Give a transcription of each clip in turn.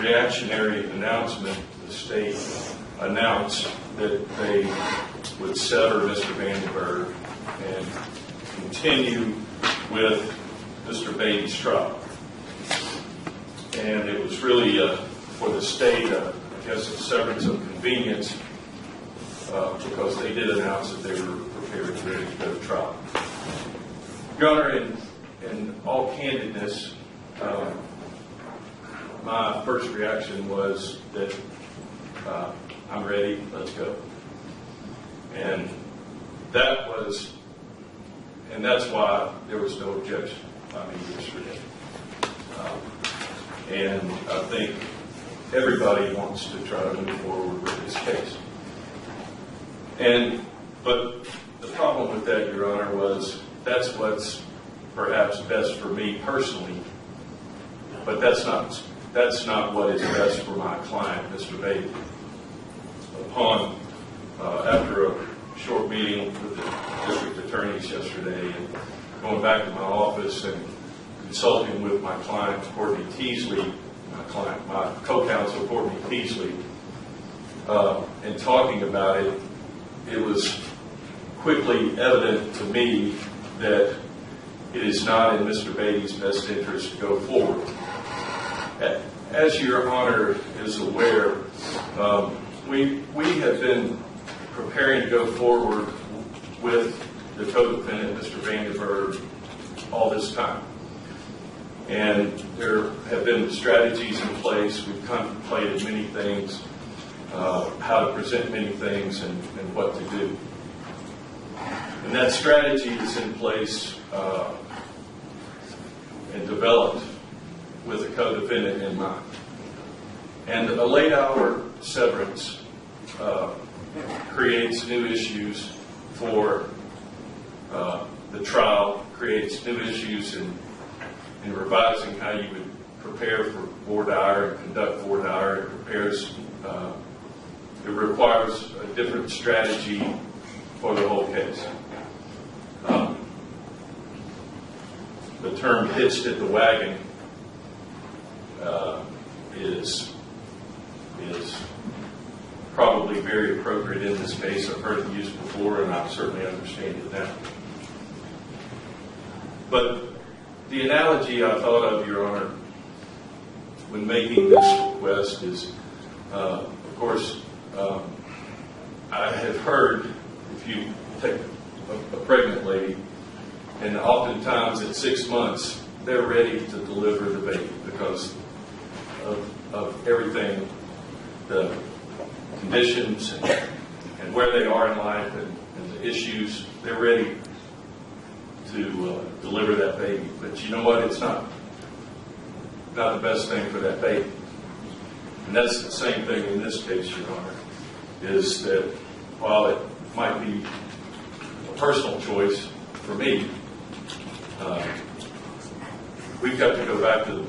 reactionary announcement, the state announced that they would sever Mr. Vandenburg and continue with Mr. Batey's trial. And it was really for the state, I guess, a severance of convenience because they did announce that they were prepared and ready to go to trial. Your Honor, in all candidness, my first reaction was that I'm ready, let's go. And that's why there was no objection by me yesterday. And I think everybody wants to try to move forward with this case. But the problem with that, Your Honor, was that's what's perhaps best for me personally, but that's not what is best for my client, Mr. Batey. After a short meeting with the district attorneys yesterday and going back to my office and consulting with my client, Cory Batey, my co-counsel, Cory Batey, and talking about it, it was quickly evident to me that it is not in Mr. Batey's best interest to go forward. As Your Honor is aware, we have been preparing to go forward with the co-defendant, Mr. Vandenburg, all this time. And there have been strategies in place. We've contemplated many things, how to present many things, and what to do. And that strategy is in place and developed with a co-defendant in mind. And a late-hour severance creates new issues for the trial, creates new issues in revising how you would prepare for voir dire and conduct voir dire. It requires a different strategy for the whole case. The term hitched at the wagon is probably very appropriate in this case. I've heard it used before, and I certainly understand it now. But the analogy I thought of, Your Honor, when making this request is, of course, I have heard if you take a pregnant lady, and oftentimes at 6 months, they're ready to deliver the baby because of everything, the conditions and where they are in life and the issues. They're ready to deliver that baby. But you know what? It's not the best thing for that baby. And that's the same thing in this case, Your Honor, is that while it might be a personal choice for me, we've got to go back to the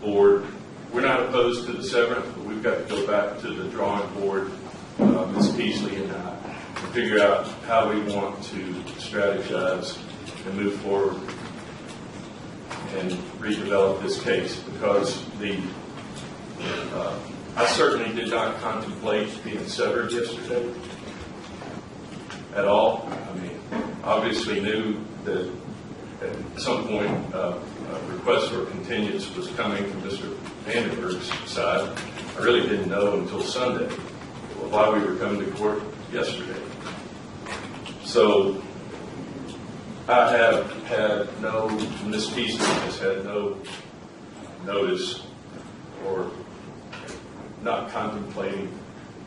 board. We're not opposed to the severance, but we've got to go back to the drawing board, Ms. Peasley and I, and figure out how we want to strategize and move forward and redevelop this case, because I certainly did not contemplate being severed yesterday at all. I mean, obviously knew that at some point a request for continuance was coming from Mr. Vandenburg's side. I really didn't know until Sunday why we were coming to court yesterday. So I have had no, Ms. Peasley has had no notice or not contemplating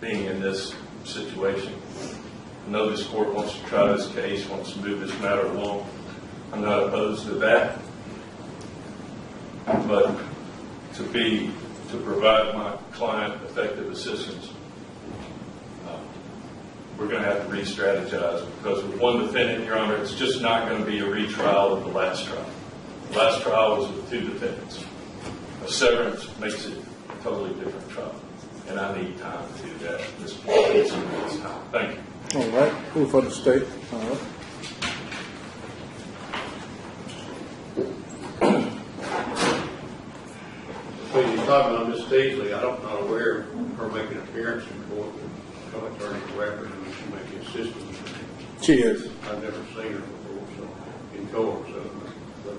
being in this situation. I know this court wants to try this case, wants to move this matter along. I'm not opposed to that. But to provide my client effective assistance, we're going to have to re-strategize, because with one defendant, Your Honor, it's just not going to be a retrial of the last trial. The last trial was with 2 defendants. A severance makes it a totally different trial, and I need time to do that. This needs time. Thank you. All right. Who for the state? All right. When you're talking about Miss Teasley, I'm not aware of her making an appearance in court. The co-attorney record, and she may be assistant. She is. I've never seen her before, so in court. So,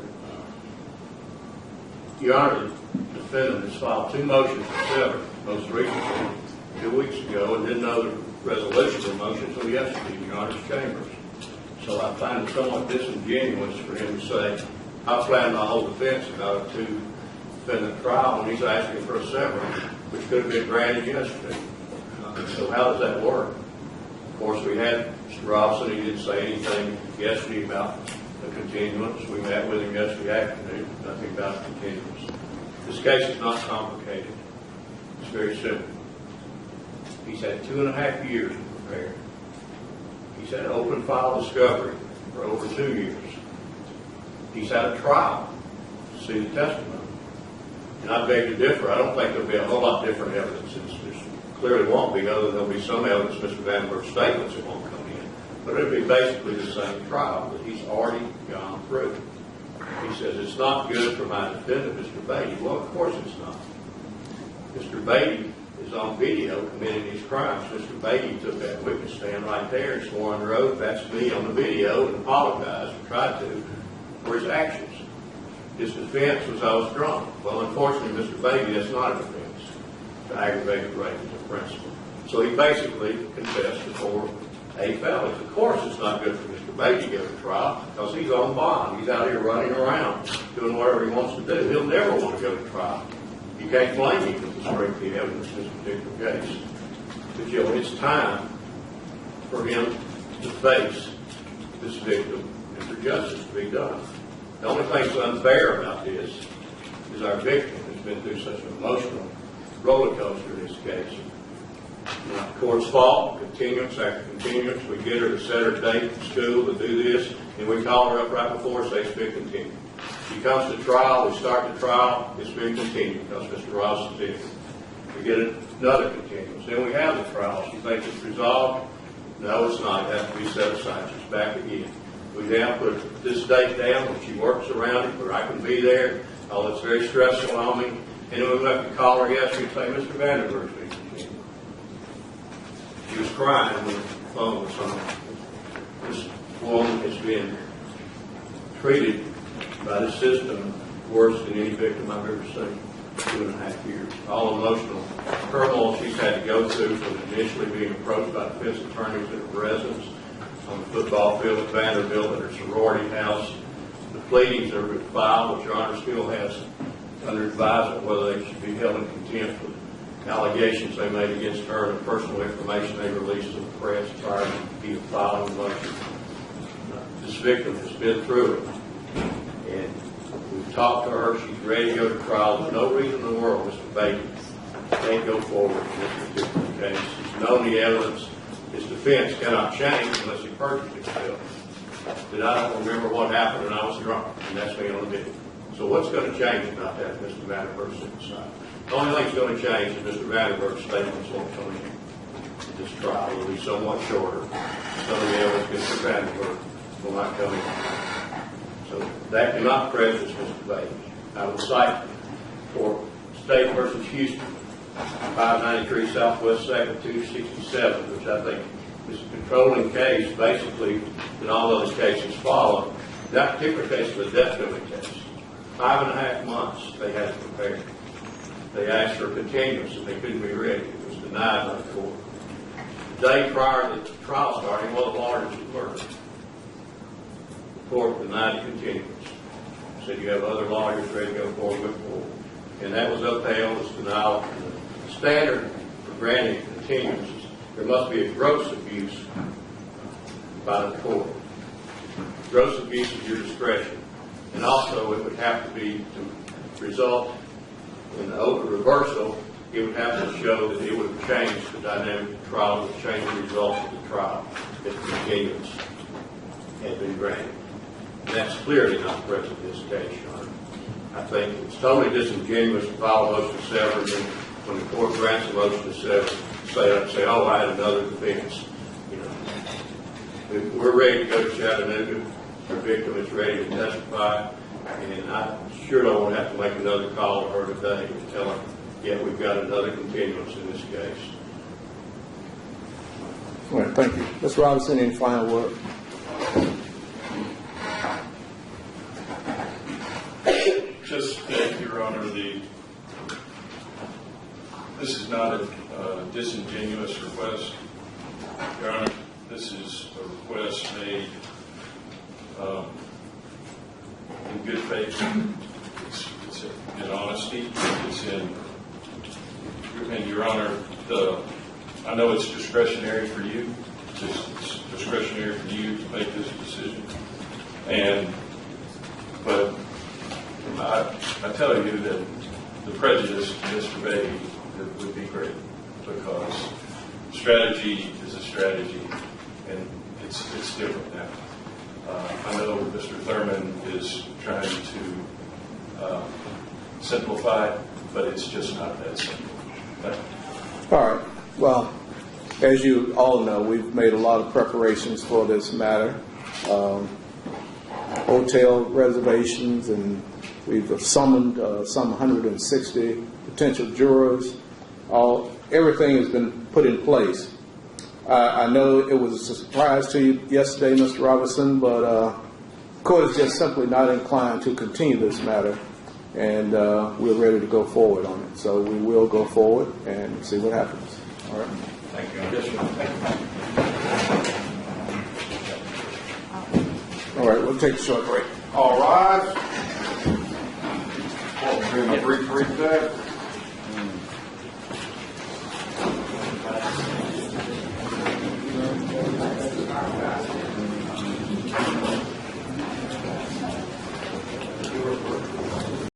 Your Honor, the defendant has filed 2 motions to sever, most recently 2 weeks ago, and didn't know the resolution of the motion until yesterday in Your Honor's chambers. So I find it somewhat disingenuous for him to say, I planned my whole defense about a 2-defendant trial, and he's asking for a severance, which could have been granted yesterday. So how does that work? Of course, we had Mr. Robson. He didn't say anything yesterday about the continuance. We met with him yesterday afternoon. Nothing about the continuance. This case is not complicated. It's very simple. He's had 2.5 years to prepare. He's had open file discovery for over 2 years. He's had a trial to see the testimony. And I beg to differ. I don't think there'll be a whole lot different evidence. There clearly won't be, other than there'll be some evidence, Mr. Vandenburg's statements that won't come in. But it'll be basically the same trial that he's already gone through. He says, it's not good for my defendant, Mr. Batey. Well, of course it's not. Mr. Batey is on video committing these crimes. Mr. Batey took that witness stand right there and swore on the road, that's me on the video, and apologized, or tried to, for his actions. His defense was I was drunk. Well, unfortunately, Mr. Batey, that's not a defense to aggravated rape as a principle. So he basically confessed to 4 felonies. Of course, it's not good for Mr. Batey to go to trial because he's on bond. He's out here running around doing whatever he wants to do. He'll never want to go to trial. You can't blame him for the strength of the evidence in this particular case. But, you know, it's time for him to face this victim and for justice to be done. The only thing that's unfair about this is our victim has been through such an emotional roller coaster in this case. Not the court's fault, continuance after continuance. We get her to set her date in school to do this, and we call her up right before and say it's been continued. She comes to trial, we start the trial, it's been continued because Mr. Ross is in. We get another continuance. Then we have the trial. She thinks it's resolved. No, it's not. It has to be set aside. She's back again. We now put this date down when she works around it, where I can be there. Oh, it's very stressful on me. And then we have to call her yesterday and say, Mr. Vandenburg's been continued. She was crying when the phone was on. This woman has been treated by the system worse than any victim I've ever seen. 2.5 years. All emotional turmoil she's had to go through from initially being approached by defense attorneys at her residence, on the football field at Vanderbilt, at her sorority house. The pleadings that are filed, which Your Honor still has under advisement whether they should be held in contempt for the allegations they made against her and the personal information they released to the press prior to even filing the motion. This victim has been through it. And we've talked to her. She's ready to go to trial. There's no reason in the world Mr. Batey can't go forward in this particular case. He's known the evidence. His defense cannot change unless he perjures himself. That I don't remember what happened and I was drunk, and that's me on the video. So what's going to change about that, Mr. Vandenburg's decide? The only thing that's going to change is Mr. Vandenburg's statements won't come in. This trial will be somewhat shorter. Some of the evidence Mr. Vandenburg will not come in. So that cannot prejudice Mr. Batey. I will cite for State versus Houston, 593 Southwest 2nd, 267, which I think is a controlling case, basically, that all those cases follow. That particular case was a death penalty case. 5.5 months they had to prepare. They asked for continuance and they couldn't be ready. It was denied by the court. The day prior to the trial starting, well, the lawyers were. The court denied the continuance. Said you have other lawyers ready to go forward with forward. And that was upheld as denial. The standard for granting continuance is there must be a gross abuse by the court. Gross abuse is your discretion. And also it would have to be to result in the open reversal. It would have to show that it would have changed the dynamic of the trial, it would change the results of the trial if the continuance had been granted. And that's clearly not present in this case, Your Honor. I think it's totally disingenuous to file a motion to sever and then when the court grants a motion to sever, say, oh, I had another defense. You know, we're ready to go to Chattanooga. Our victim is ready to testify. And I sure don't want to have to make another call to her today to tell her, yeah, we've got another continuance in this case. All right, thank you. Mr. Robinson, any final word? Just that, Your Honor, this is not a disingenuous request. Your Honor, this is a request made in good faith. It's in honesty. It's in, and Your Honor, I know it's discretionary for you. It's discretionary for you to make this decision. But I tell you that the prejudice to Mr. Batey would be great, because strategy is a strategy, and it's different now. I know Mr. Thurman is trying to simplify it, but it's just not that simple. Thank you. All right. Well, as you all know, we've made a lot of preparations for this matter. Hotel reservations, and we've summoned some 160 potential jurors. Everything has been put in place. I know it was a surprise to you yesterday, Mr. Robinson, but the court is just simply not inclined to continue this matter, and we're ready to go forward on it. So we will go forward and see what happens. All right. Thank you. All right, we'll take a short break. All rise. What, we're in a brief recess?